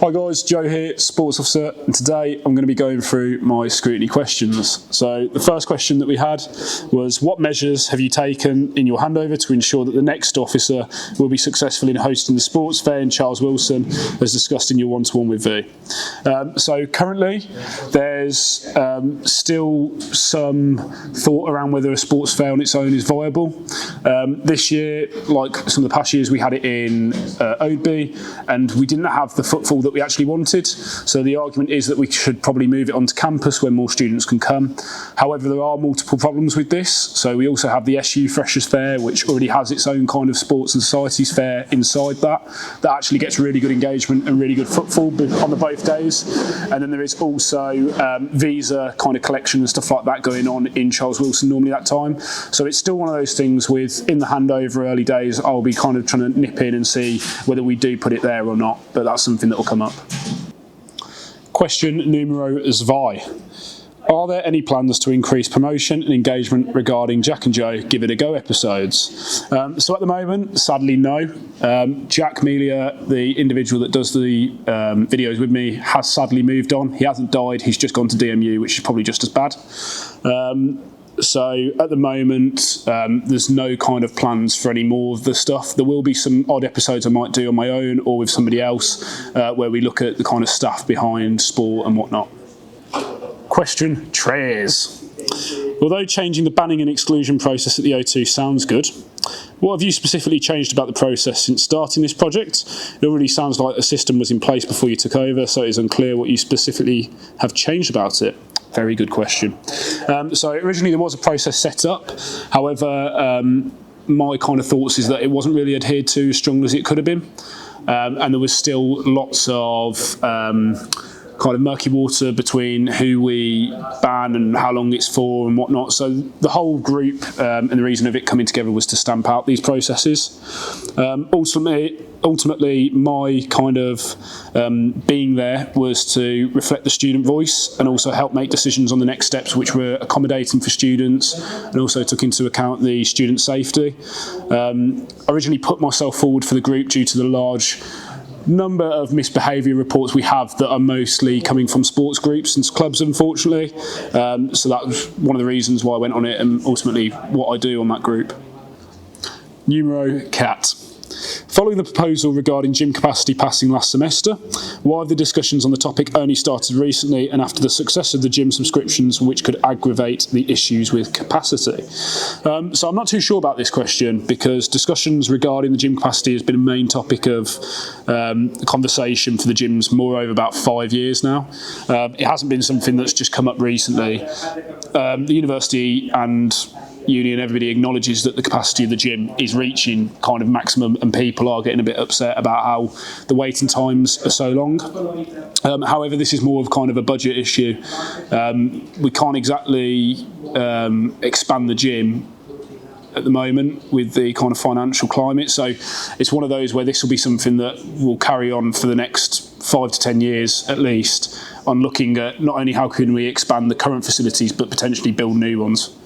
Hi guys, Joe here, Sports Officer, and today I'm going to be going through my scrutiny questions. So the first question that we had was, what measures have you taken in your handover to ensure that the next officer will be successful in hosting the sports fair in Charles Wilson, as discussed in your one-to-one with V? So currently there's still some thought around whether a sports fair on its own is viable. This year, like some of the past years, we had it in Oadby, and we didn't have the footfall that we actually wanted. So the argument is that we should probably move it onto campus where more students can come. However, there are multiple problems with this. So we also have the SU Freshers Fair, which already has its own kind of sports and societies fair inside that actually gets really good engagement and really good footfall on the both days. And then there is also visa kind of collection and stuff like that going on in Charles Wilson normally that time. So it's still one of those things with, in the handover early days, I'll be kind of trying to nip in and see whether we do put it there or not, but that's something that will come up. Question numero zwei. Are there any plans to increase promotion and engagement regarding Jack and Joe Give It A Go episodes? So at the moment, sadly, no. Jack Melia, the individual that does the videos with me, has sadly moved on. He hasn't died, he's just gone to DMU, which is probably just as bad. So at the moment, there's no kind of plans for any more of the stuff. There will be some odd episodes I might do on my own or with somebody else where we look at the kind of stuff behind sport and whatnot. Question 3. Although changing the banning and exclusion process at the O2 sounds good, what have you specifically changed about the process since starting this project? It already sounds like a system was in place before you took over, so it is unclear what you specifically have changed about it. Very good question. So originally there was a process set up. However, my kind of thoughts is that it wasn't really adhered to as strongly as it could have been. And there was still lots of kind of murky water between who we ban and how long it's for and whatnot. So the whole group and the reason of it coming together was to stamp out these processes. Ultimately, my kind of being there was to reflect the student voice and also help make decisions on the next steps, which were accommodating for students and also took into account the student safety. I originally put myself forward for the group due to the large number of misbehaviour reports we have that are mostly coming from sports groups and clubs, unfortunately. So that was one of the reasons why I went on it and ultimately what I do on that group. Numero cat. Following the proposal regarding gym capacity passing last semester, why have the discussions on the topic only started recently and after the success of the gym subscriptions, which could aggravate the issues with capacity? So I'm not too sure about this question because discussions regarding the gym capacity has been a main topic of conversation for the gyms more over about 5 years now. It hasn't been something that's just come up recently. The university and union, everybody acknowledges that the capacity of the gym is reaching kind of maximum and people are getting a bit upset about how the waiting times are so long. However, this is more of kind of a budget issue. We can't exactly expand the gym at the moment with the kind of financial climate, so it's one of those where this will be something that will carry on for the next 5 to 10 years at least, on looking at not only how can we expand the current facilities but potentially build new ones.